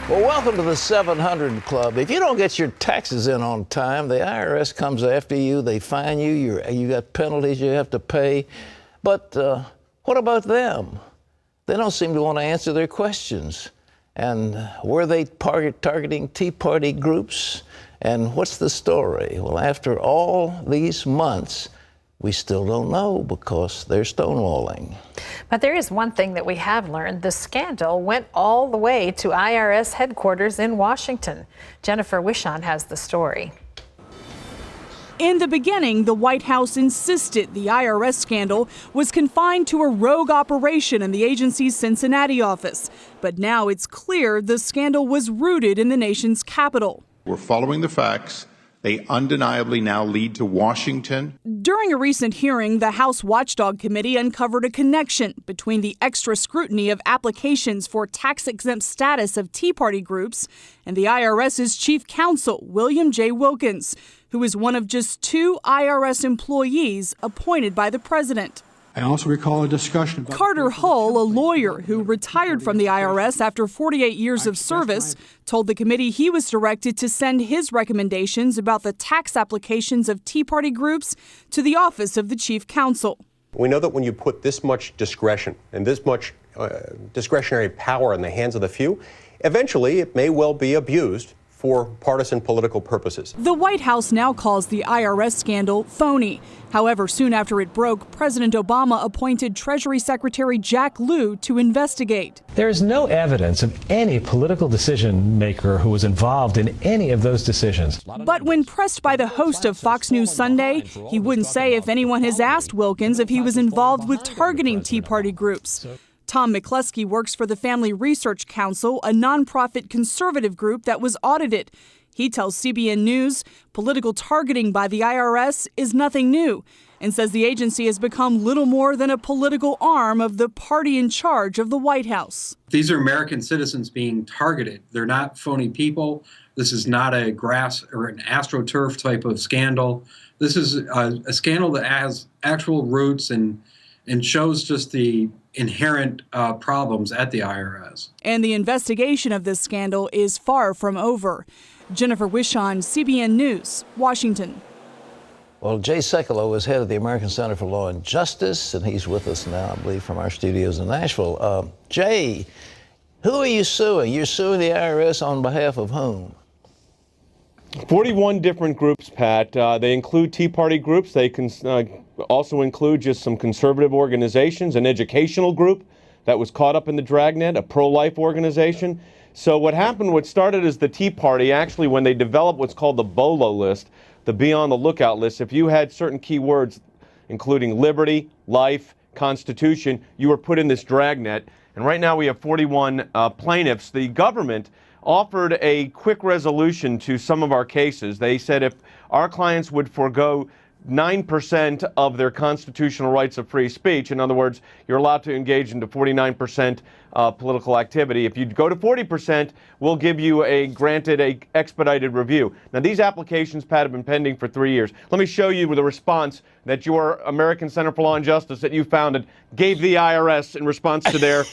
Well, welcome to the 700 Club. If you don't get your taxes in on time, the IRS comes after you. They fine you. You got penalties you have to pay. But what about them? They don't seem to want to answer their questions. And were they targeting Tea Party groups? And what's the story? Well, after all these months, we still don't know because they're stonewalling. But there is one thing that we have learned. The scandal went all the way to IRS headquarters in Washington. Jennifer Wishon has the story. In the beginning, the White House insisted the IRS scandal was confined to a rogue operation in the agency's Cincinnati office. But now it's clear the scandal was rooted in the nation's capital. We're following the facts. They undeniably now lead to Washington. During a recent hearing, the House Watchdog Committee uncovered a connection between the extra scrutiny of applications for tax-exempt status of Tea Party groups and the IRS's chief counsel, William J. Wilkins, who is one of just 2 IRS employees appointed by the president. I also recall a discussion about Carter Hull, a lawyer who retired from the IRS after 48 years of service, told the committee he was directed to send his recommendations about the tax applications of Tea Party groups to the office of the chief counsel. We know that when you put this much discretion and this much discretionary power in the hands of the few, eventually it may well be abused for partisan political purposes. The White House now calls the IRS scandal phony. However, soon after it broke, President Obama appointed Treasury Secretary Jack Lew to investigate. There is no evidence of any political decision maker who was involved in any of those decisions. But when pressed by the host of Fox News Sunday, he wouldn't say if anyone has asked Wilkins if he was involved with targeting Tea Party groups. Tom McCluskey works for the Family Research Council, a nonprofit conservative group that was audited. He tells CBN News political targeting by the IRS is nothing new and says the agency has become little more than a political arm of the party in charge of the White House. These are American citizens being targeted. They're not phony people. This is not a grass or an AstroTurf type of scandal. This is a scandal that has actual roots and shows just the inherent problems at the IRS. And the investigation of this scandal is far from over. Jennifer Wishon, CBN News, Washington. Well, Jay Sekulow is head of the American Center for Law and Justice, and he's with us now, I believe, from our studios in Nashville. Jay, who are you suing? You're suing the IRS on behalf of whom? 41 different groups, Pat. They include Tea Party groups. They can also include just some conservative organizations, an educational group that was caught up in the dragnet, a pro-life organization. So what started as the Tea Party, actually when they developed what's called the BOLO list, the Be on the Lookout list, if you had certain keywords, including liberty, life, Constitution, you were put in this dragnet. And right now we have 41 plaintiffs. The government offered a quick resolution to some of our cases. They said if our clients would forego 9% of their constitutional rights of free speech, in other words, you're allowed to engage into 49% political activity. If you go to 40%, we'll give you granted a expedited review. Now, these applications, Pat, have been pending for 3 years. Let me show you the response that your American Center for Law and Justice that you founded gave the IRS in response to their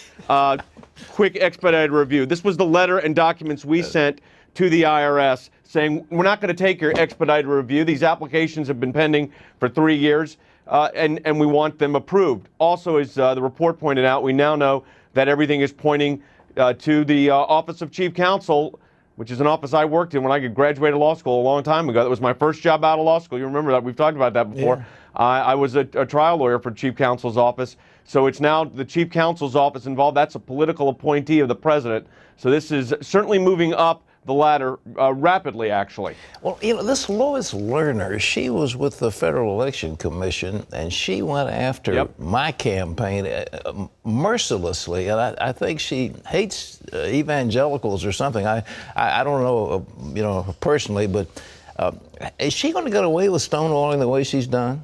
quick expedited review. This was the letter and documents we sent to the IRS saying, we're not going to take your expedited review. These applications have been pending for 3 years, and we want them approved. Also, as the report pointed out, we now know that everything is pointing to the Office of Chief Counsel, which is an office I worked in when I graduated law school a long time ago. That was my first job out of law school. You remember that. We've talked about that before. Yeah. I was a trial lawyer for Chief Counsel's office. So it's now the Chief Counsel's office involved. That's a political appointee of the president. So this is certainly moving up the ladder rapidly, actually. Well, this Lois Lerner, she was with the Federal Election Commission, and she went after my campaign mercilessly, and I think she hates evangelicals or something. I don't know, personally, but is she going to get away with stonewalling the way she's done?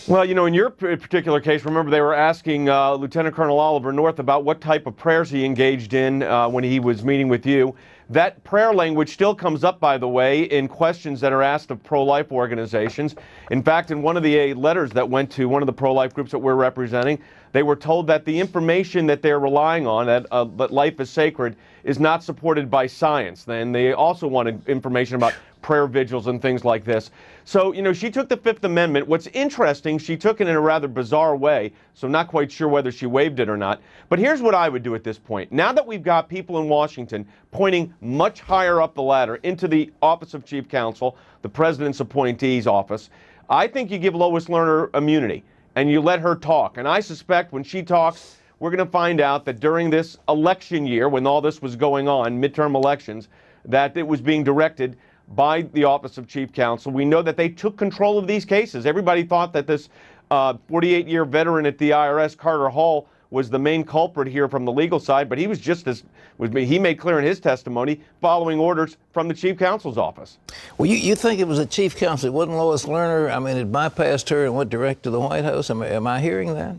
Well, in your particular case, remember they were asking Lieutenant Colonel Oliver North about what type of prayers he engaged in when he was meeting with you. That prayer language still comes up, by the way, in questions that are asked of pro-life organizations. In fact, in one of the letters that went to one of the pro-life groups that we're representing, They were told that the information that they're relying on, that life is sacred, is not supported by science. Then they also wanted information about prayer vigils and things like this. So, she took the Fifth Amendment. What's interesting, she took it in a rather bizarre way, so not quite sure whether she waived it or not. But here's what I would do at this point. Now that we've got people in Washington pointing much higher up the ladder into the Office of Chief Counsel, the President's appointee's office, I think you give Lois Lerner immunity and you let her talk. And I suspect when she talks, we're going to find out that during this election year, when all this was going on, midterm elections, that it was being directed by the Office of Chief Counsel. We know that they took control of these cases. Everybody thought that this 48-year veteran at the IRS, Carter Hall, was the main culprit here from the legal side, but he was he made clear in his testimony, following orders from the Chief Counsel's office. Well, you think it was the Chief Counsel, it wasn't Lois Lerner? I mean, it bypassed her and went direct to the White House? Am I hearing that?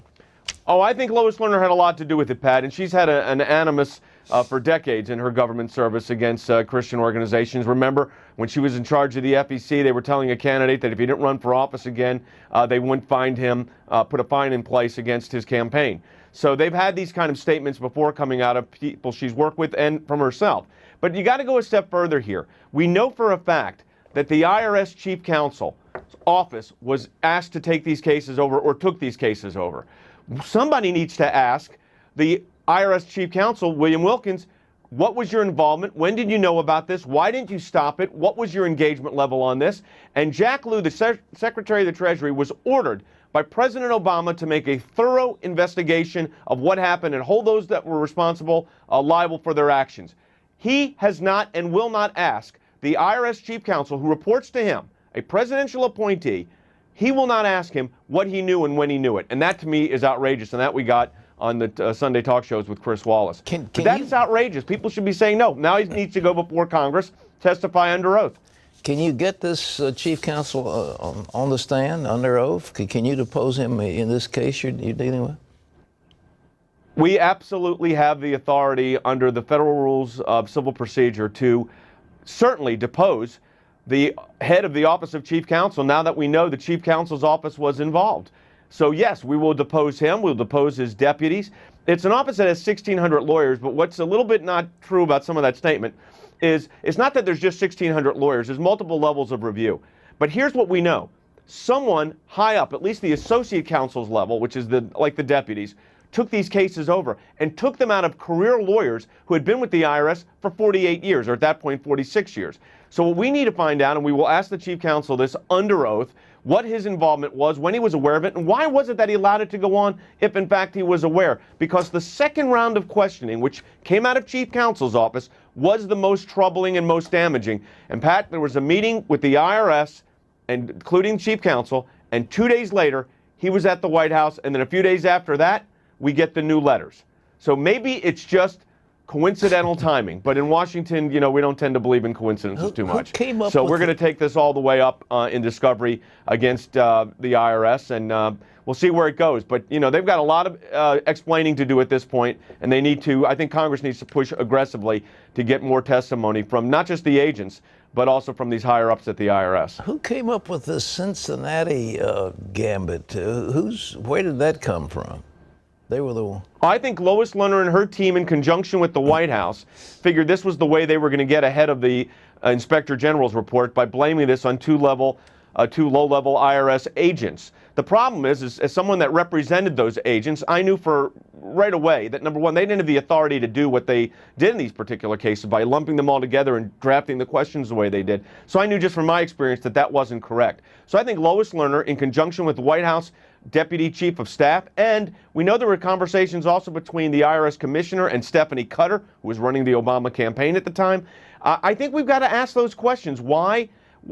Oh, I think Lois Lerner had a lot to do with it, Pat, and she's had an animus for decades in her government service against Christian organizations. Remember, when she was in charge of the FEC, they were telling a candidate that if he didn't run for office again, they wouldn't find him, put a fine in place against his campaign. So they've had these kind of statements before coming out of people she's worked with and from herself. But you got to go a step further here. We know for a fact that the IRS Chief Counsel's office was asked to take these cases over, or took these cases over. Somebody needs to ask the IRS Chief Counsel, William Wilkins, what was your involvement? When did you know about this? Why didn't you stop it? What was your engagement level on this? And Jack Lew, the Secretary of the Treasury, was ordered by President Obama to make a thorough investigation of what happened and hold those that were responsible liable for their actions. He has not and will not ask the IRS Chief Counsel, who reports to him, a presidential appointee, he will not ask him what he knew and when he knew it. And that, to me, is outrageous. And that we got on the Sunday talk shows with Chris Wallace. That's outrageous. People should be saying no. Now he needs to go before Congress, testify under oath. Can you get this Chief Counsel on the stand under oath? Can you depose him in this case you're dealing with? We absolutely have the authority under the federal rules of civil procedure to certainly depose the head of the Office of Chief Counsel now that we know the Chief Counsel's office was involved. So yes, we will depose him. We'll depose his deputies. It's an office that has 1,600 lawyers, but what's a little bit not true about some of that statement is it's not that there's just 1,600 lawyers. There's multiple levels of review. But here's what we know. Someone high up, at least the associate counsel's level, which is like the deputies, took these cases over and took them out of career lawyers who had been with the IRS for 48 years, or at that point, 46 years. So what we need to find out, and we will ask the Chief Counsel this under oath, what his involvement was, when he was aware of it, and why was it that he allowed it to go on if, in fact, he was aware? Because the second round of questioning, which came out of Chief Counsel's office, was the most troubling and most damaging. And, Pat, there was a meeting with the IRS, and including Chief Counsel, and 2 days later, he was at the White House, and then a few days after that, we get the new letters. So maybe it's just coincidental timing. But in Washington, we don't tend to believe in coincidences too much. So we're going to take this all the way up in discovery against the IRS, and we'll see where it goes. But, they've got a lot of explaining to do at this point, and they need to, I think Congress needs to push aggressively to get more testimony from not just the agents, but also from these higher-ups at the IRS. Who came up with the Cincinnati gambit? Where did that come from? They were the one. I think Lois Lerner and her team, in conjunction with the White House, figured this was the way they were going to get ahead of the Inspector General's report by blaming this on two low-level IRS agents. The problem is, as someone that represented those agents, I knew right away that, number one, they didn't have the authority to do what they did in these particular cases by lumping them all together and drafting the questions the way they did. So I knew just from my experience that wasn't correct. So I think Lois Lerner, in conjunction with the White House Deputy Chief of Staff, and we know there were conversations also between the IRS Commissioner and Stephanie Cutter, who was running the Obama campaign at the time. I think we've got to ask those questions. Why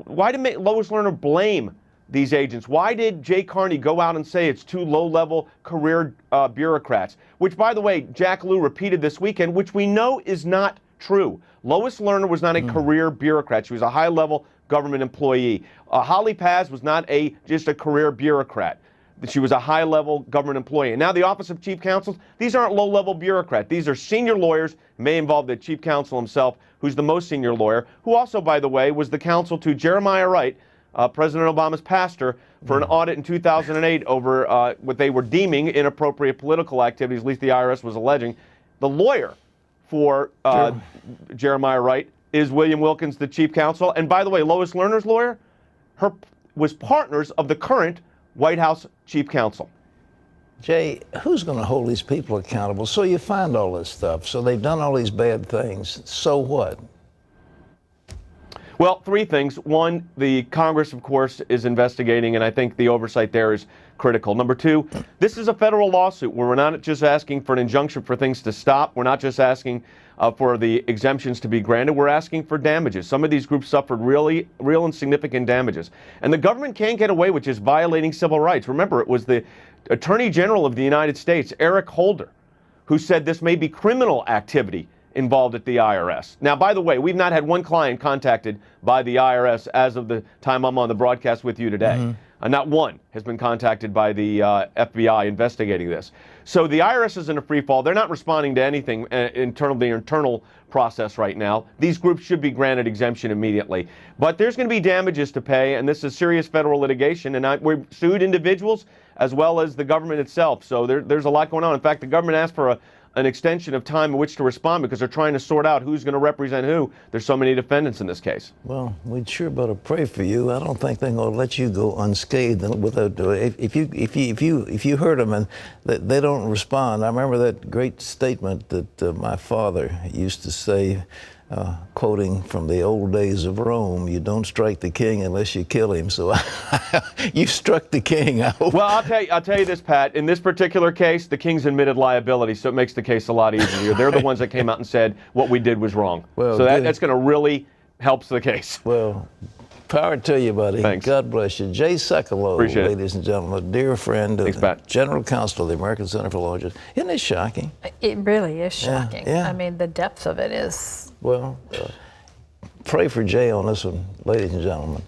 did Lois Lerner blame these agents? Why did Jay Carney go out and say it's two low-level career bureaucrats? Which, by the way, Jack Lew repeated this weekend, which we know is not true. Lois Lerner was not a career bureaucrat. She was a high-level government employee. Holly Paz was not just a career bureaucrat. She was a high-level government employee. And now the Office of Chief Counsel, these aren't low-level bureaucrats. These are senior lawyers, may involve the Chief Counsel himself, who's the most senior lawyer, who also, by the way, was the counsel to Jeremiah Wright, President Obama's pastor, for an audit in 2008 over what they were deeming inappropriate political activities, at least the IRS was alleging. The lawyer for Jeremiah Wright is William Wilkins, the chief counsel. And by the way, Lois Lerner's lawyer, was partners of the current White House chief counsel. Jay, who's going to hold these people accountable? So you find all this stuff. So they've done all these bad things. So what? Well, three things. One, the Congress, of course, is investigating, and I think the oversight there is critical. Number two, this is a federal lawsuit where we're not just asking for an injunction for things to stop. We're not just asking for the exemptions to be granted. We're asking for damages. Some of these groups suffered real and significant damages. And the government can't get away with just violating civil rights. Remember, it was the Attorney General of the United States, Eric Holder, who said this may be criminal activity involved at the IRS. Now, by the way, we've not had one client contacted by the IRS as of the time I'm on the broadcast with you today. Not one has been contacted by the FBI investigating this. So the IRS is in a free fall. They're not responding to anything the internal process right now. These groups should be granted exemption immediately. But there's going to be damages to pay, and this is serious federal litigation. And we've sued individuals as well as the government itself. So there's a lot going on. In fact, the government asked for an extension of time in which to respond because they're trying to sort out who's going to represent who. There's so many defendants in this case. Well, we'd sure better pray for you. I don't think they're going to let you go unscathed without if you hurt them and they don't respond. I remember that great statement that my father used to say, quoting from the old days of Rome, you don't strike the king unless you kill him. So you struck the king, I hope. Well, I'll tell you this, Pat. In this particular case, the king's admitted liability, so it makes the case a lot easier. They're the ones that came out and said what we did was wrong. Well, so that's going to really help the case. Well, power to you, buddy. Thanks. God bless you. Jay Sekulow, Appreciate ladies and gentlemen, a dear friend, Thanks, Pat. General Counsel of the American Center for Law Justice. Isn't it shocking? It really is shocking. Yeah. I mean, the depth of it is. Well, pray for Jay on this one, ladies and gentlemen.